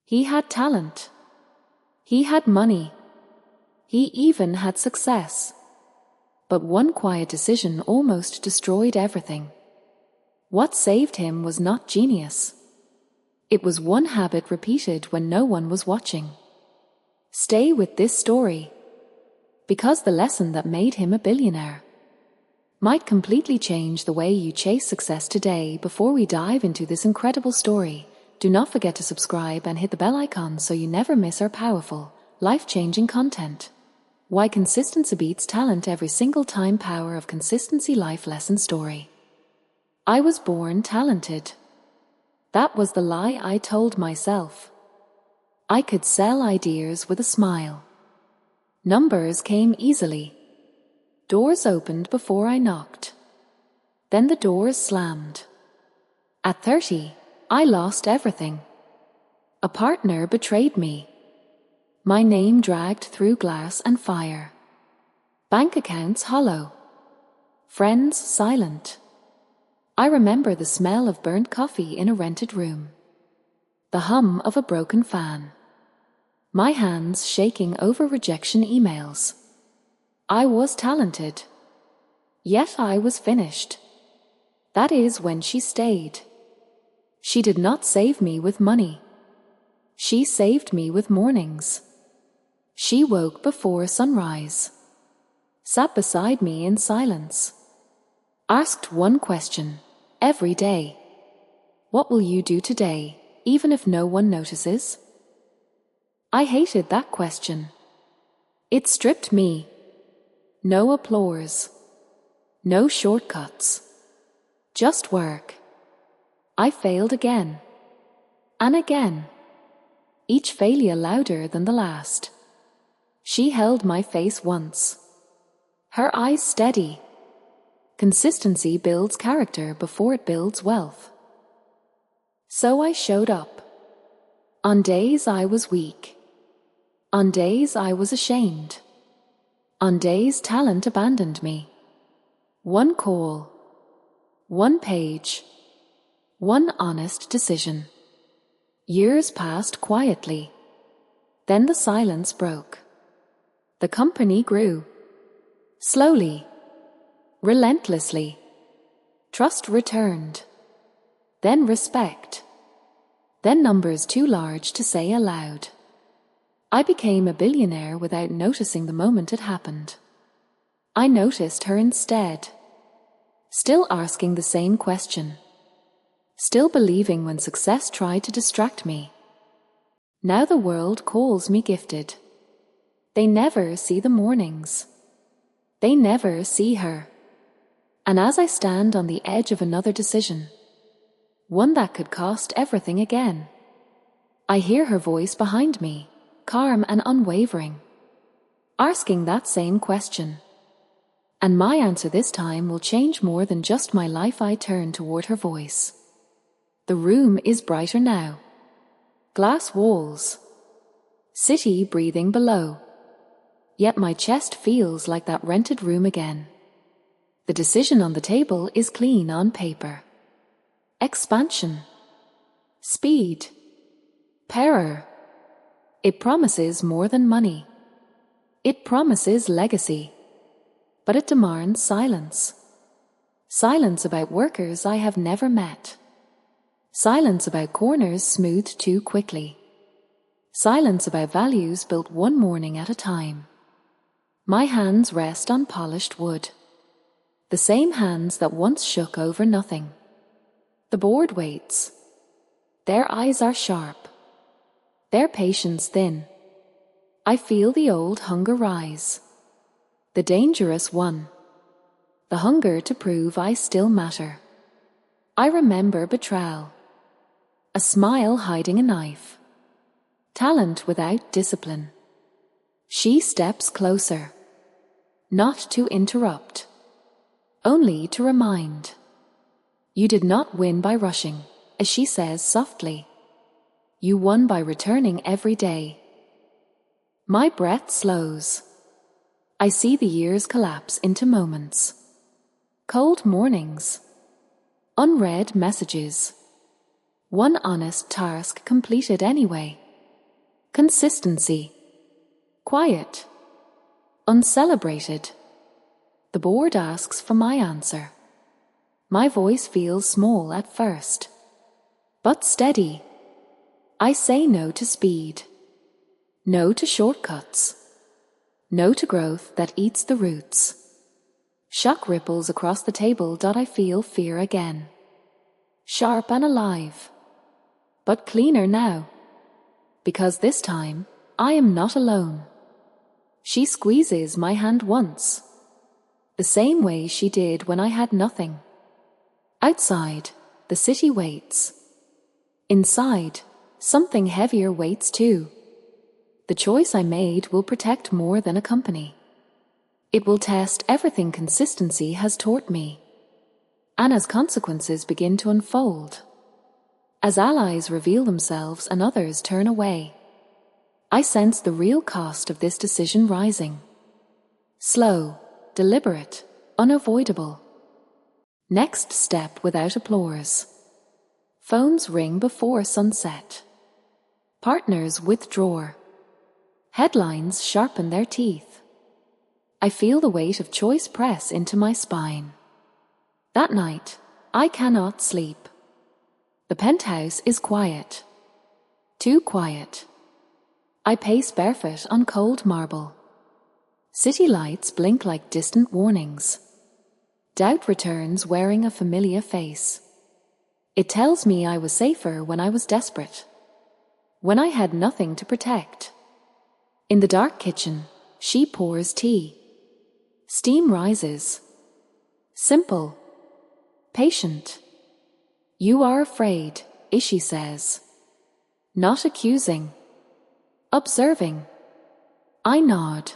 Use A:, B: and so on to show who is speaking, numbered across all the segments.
A: He had talent. He had money. He even had success. But one quiet decision almost destroyed everything. What saved him was not genius. It was one habit repeated when no one was watching. Stay with this story, because the lesson that made him a billionaire might completely change the way you chase success today. Before we dive into this incredible story, do not forget to subscribe and hit the bell icon so you never miss our powerful, life-changing content. Why consistency beats talent every single time. Power of consistency. Life lesson story. I was born talented. That was the lie I told myself. I could sell ideas with a smile. Numbers came easily. Doors opened before I knocked. Then the doors slammed. At 30, I lost everything. A partner betrayed me. My name dragged through glass and fire. Bank accounts hollow. Friends silent. I remember the smell of burnt coffee in a rented room. The hum of a broken fan. My hands shaking over rejection emails. I was talented. Yet I was finished. That is when she stayed. She did not save me with money. She saved me with mornings. She woke before sunrise. Sat beside me in silence. Asked one question every day. What will you do today, even if no one notices? I hated that question. It stripped me. No applause. No shortcuts. Just work. I failed again. And again. Each failure louder than the last. She held my face once. Her eyes steady. Consistency builds character before it builds wealth. So I showed up. On days I was weak. On days I was ashamed. On days talent abandoned me. One call. One page. One honest decision. Years passed quietly. Then the silence broke. The company grew. Slowly. Relentlessly. Trust returned. Then respect. Then numbers too large to say aloud. I became a billionaire without noticing the moment it happened. I noticed her instead. Still asking the same question. Still believing when success tried to distract me. Now the world calls me gifted. They never see the mornings. They never see her. And as I stand on the edge of another decision, one that could cost everything again, I hear her voice behind me, calm and unwavering, asking that same question. And my answer this time will change more than just my life. I turn toward her voice. The room is brighter now. Glass walls. City breathing below. Yet my chest feels like that rented room again. The decision on the table is clean on paper. Expansion. Speed. Power. It promises more than money. It promises legacy. But it demands silence. Silence about workers I have never met. Silence about corners smoothed too quickly. Silence about values built one morning at a time. My hands rest on polished wood. The same hands that once shook over nothing. The board waits. Their eyes are sharp. Their patience thin. I feel the old hunger rise. The dangerous one. The hunger to prove I still matter. I remember betrayal. A smile hiding a knife. Talent without discipline. She steps closer. Not to interrupt. Only to remind. You did not win by rushing, as she says softly. You won by returning every day. My breath slows. I see the years collapse into moments. Cold mornings. Unread messages. One honest task completed anyway. consistency, quiet, uncelebrated. The board asks for my answer. My voice feels small at first, but steady. I say no to speed, no to shortcuts, no to growth that eats the roots. Shock ripples across the table. I feel fear again, sharp and alive, but cleaner now, because this time I am not alone. She squeezes my hand once, the same way she did when I had nothing. Outside, the city waits. Inside, something heavier waits too. The choice I made will protect more than a company. It will test everything consistency has taught me. And as consequences begin to unfold, as allies reveal themselves and others turn away, I sense the real cost of this decision rising. Slow, deliberate, unavoidable. Next step without applause. Phones ring before sunset. Partners withdraw. Headlines sharpen their teeth. I feel the weight of choice press into my spine. That night, I cannot sleep. The penthouse is quiet. Too quiet. I pace barefoot on cold marble. City lights blink like distant warnings. Doubt returns wearing a familiar face. It tells me I was safer when I was desperate, when I had nothing to protect. In the dark kitchen, she pours tea. Steam rises. Simple. Patient. You are afraid, Ishi says. Not accusing. Observing. I nod.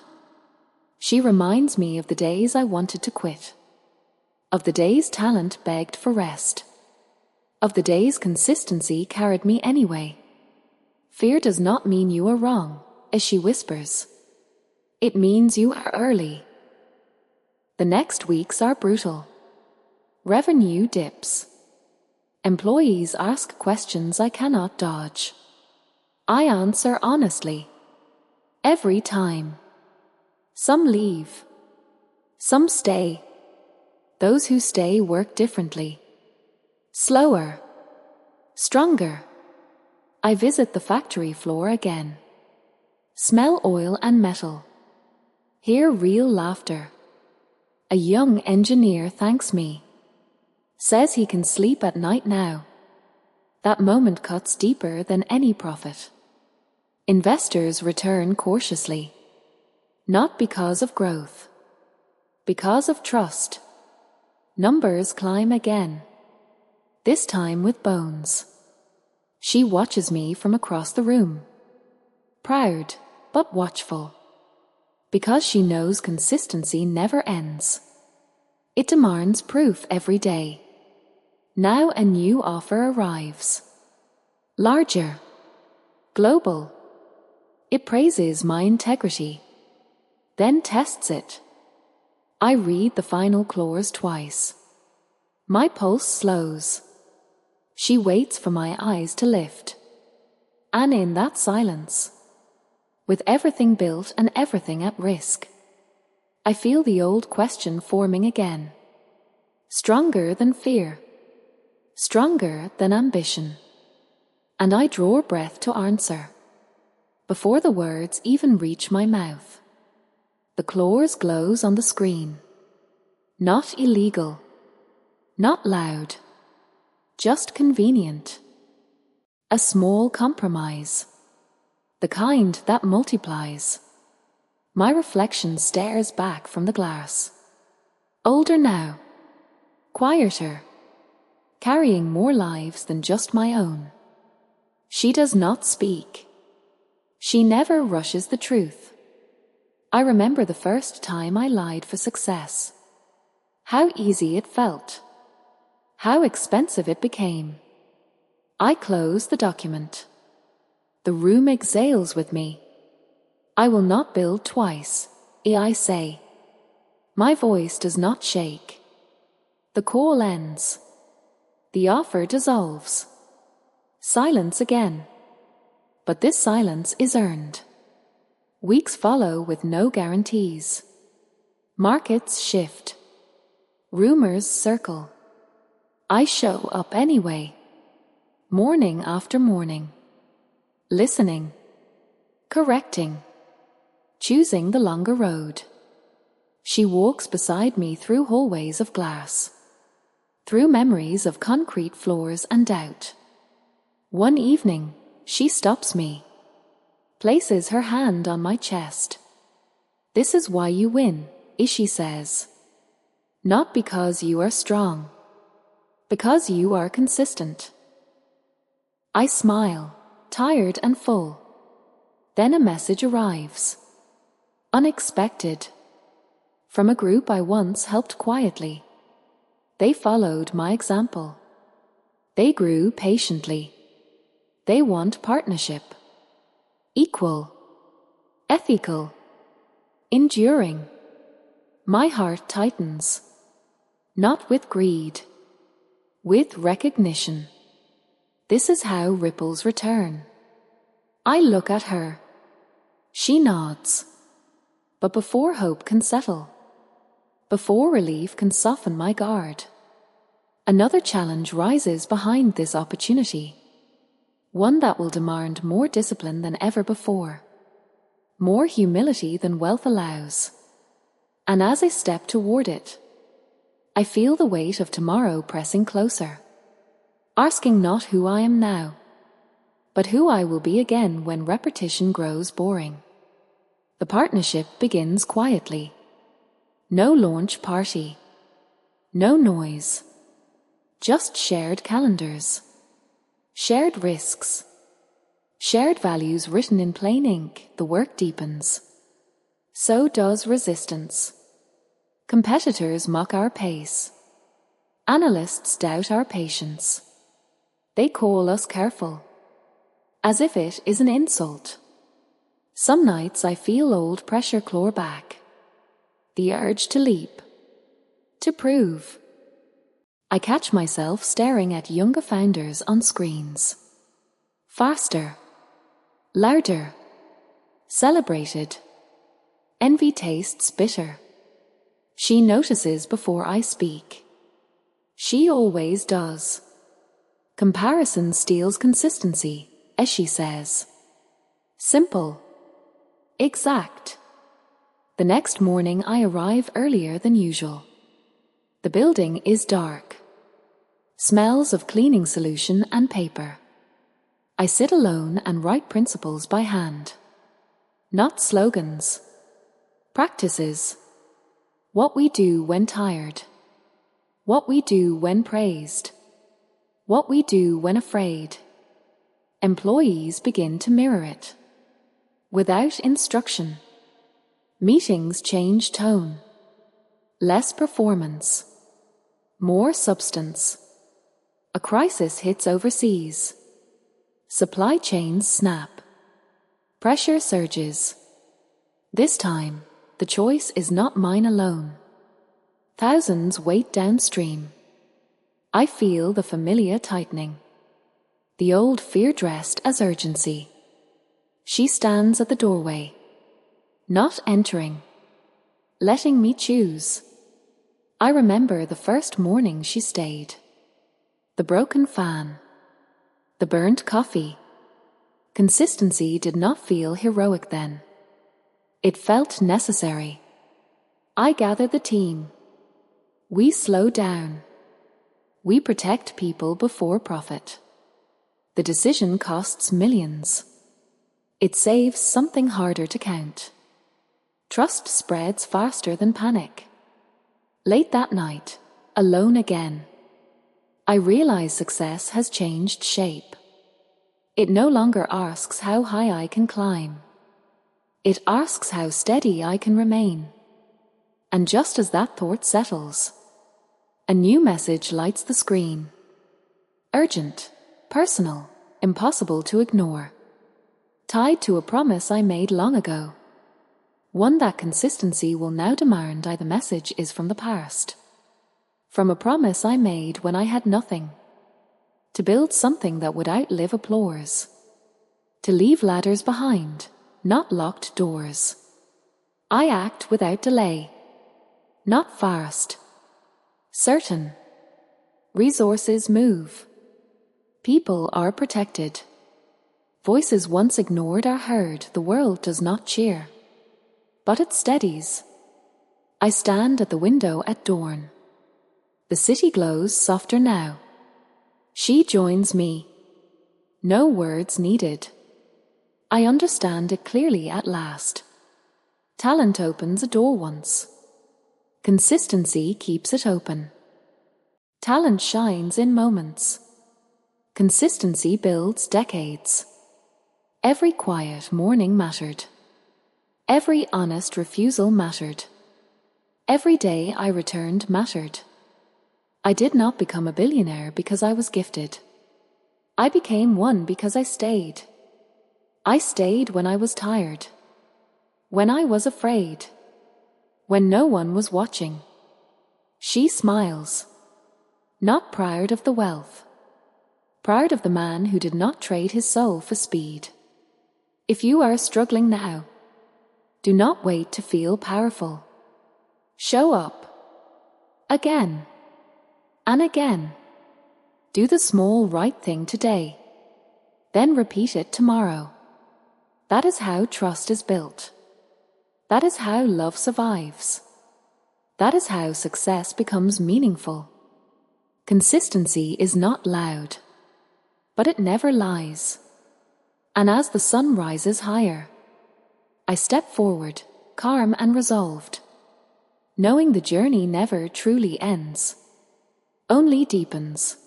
A: She reminds me of the days I wanted to quit. Of the days talent begged for rest. Of the days consistency carried me anyway. Fear does not mean you are wrong, as she whispers. It means you are early. The next weeks are brutal. Revenue dips. Employees ask questions I cannot dodge. I answer honestly. Every time. Some leave. Some stay. Those who stay work differently. Slower. Stronger. I visit the factory floor again. Smell oil and metal. Hear real laughter. A young engineer thanks me. Says he can sleep at night now. That moment cuts deeper than any profit. Investors return cautiously. Not because of growth. Because of trust. Numbers climb again. This time with bones. She watches me from across the room. Proud, but watchful. Because she knows consistency never ends. It demands proof every day. Now a new offer arrives. Larger. Global. It praises my integrity. Then tests it. I read the final clause twice. My pulse slows. She waits for my eyes to lift. And in that silence, with everything built and everything at risk, I feel the old question forming again. Stronger than fear. Stronger than ambition. And I draw breath to answer. Before the words even reach my mouth, the clause glows on the screen. Not illegal. Not loud. Just convenient. A small compromise. The kind that multiplies. My reflection stares back from the glass. Older now. Quieter. Carrying more lives than just my own. She does not speak. She never rushes the truth. I remember the first time I lied for success. How easy it felt. How expensive it became. I close the document. The room exhales with me. I will not build twice, I say. My voice does not shake. The call ends. The offer dissolves. Silence again. But this silence is earned. Weeks follow with no guarantees. Markets shift. Rumors circle. I show up anyway. Morning after morning. Listening. Correcting. Choosing the longer road. She walks beside me through hallways of glass. Through memories of concrete floors and doubt. One evening, she stops me. Places her hand on my chest. This is why you win, she says. Not because you are strong. Because you are consistent. I smile, tired and full. Then a message arrives. Unexpected. From a group I once helped quietly. They followed my example. They grew patiently. They want partnership. Equal. Ethical. Enduring. My heart tightens. Not with greed. With recognition. This is how ripples return. I look at her. She nods. But before hope can settle, before relief can soften my guard, another challenge rises behind this opportunity. One that will demand more discipline than ever before, more humility than wealth allows. And as I step toward it, I feel the weight of tomorrow pressing closer, asking not who I am now, but who I will be again when repetition grows boring. The partnership begins quietly. No launch party. No noise. Just shared calendars. Shared risks. Shared values written in plain ink. The work deepens. So does resistance. Competitors mock our pace. Analysts doubt our patience. They call us careful, as if it is an insult. Some nights I feel old pressure claw back. The urge to leap. To prove. I catch myself staring at younger founders on screens. Faster. Louder. Celebrated. Envy tastes bitter. She notices before I speak. She always does. Comparison steals consistency, as she says. Simple. Exact. The next morning I arrive earlier than usual. The building is dark. Smells of cleaning solution and paper. I sit alone and write principles by hand. Not slogans. Practices. What we do when tired. What we do when praised. What we do when afraid. Employees begin to mirror it. Without instruction. Meetings change tone. Less performance. More substance. A crisis hits overseas. Supply chains snap. Pressure surges. This time, the choice is not mine alone. Thousands wait downstream. I feel the familiar tightening. The old fear dressed as urgency. She stands at the doorway. Not entering. Letting me choose. I remember the first morning she stayed. The broken fan. The burnt coffee. Consistency did not feel heroic then. It felt necessary. I gather the team. We slow down. We protect people before profit. The decision costs millions. It saves something harder to count. Trust spreads faster than panic. Late that night, alone again, I realize success has changed shape. It no longer asks how high I can climb. It asks how steady I can remain. And just as that thought settles, a new message lights the screen. Urgent, personal, impossible to ignore. Tied to a promise I made long ago. One that consistency will now demand. The message is from the past. From a promise I made when I had nothing. To build something that would outlive applause. to leave ladders behind, not locked doors. I act without delay, not fast. Certain. Resources move. People are protected. Voices once ignored are heard. The world does not cheer, but it steadies. I stand at the window at dawn. The city glows softer now. She joins me. No words needed. I understand it clearly at last. Talent opens a door once. Consistency keeps it open. Talent shines in moments. Consistency builds decades. Every quiet morning mattered. Every honest refusal mattered. Every day I returned mattered. I did not become a billionaire because I was gifted. I became one because I stayed. I stayed when I was tired. When I was afraid. When no one was watching. She smiles. Not proud of the wealth. Proud of the man who did not trade his soul for speed. If you are struggling now, do not wait to feel powerful. Show up. Again. And again. Do the small right thing today. Then repeat it tomorrow. That is how trust is built. That is how love survives. That is how success becomes meaningful. Consistency is not loud, but it never lies. And as the sun rises higher, I step forward, calm and resolved, knowing the journey never truly ends, only deepens.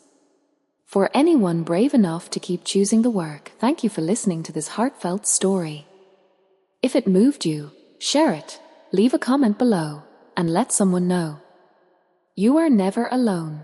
A: For anyone brave enough to keep choosing the work, thank you for listening to this heartfelt story. If it moved you, share it, leave a comment below, and let someone know. You are never alone.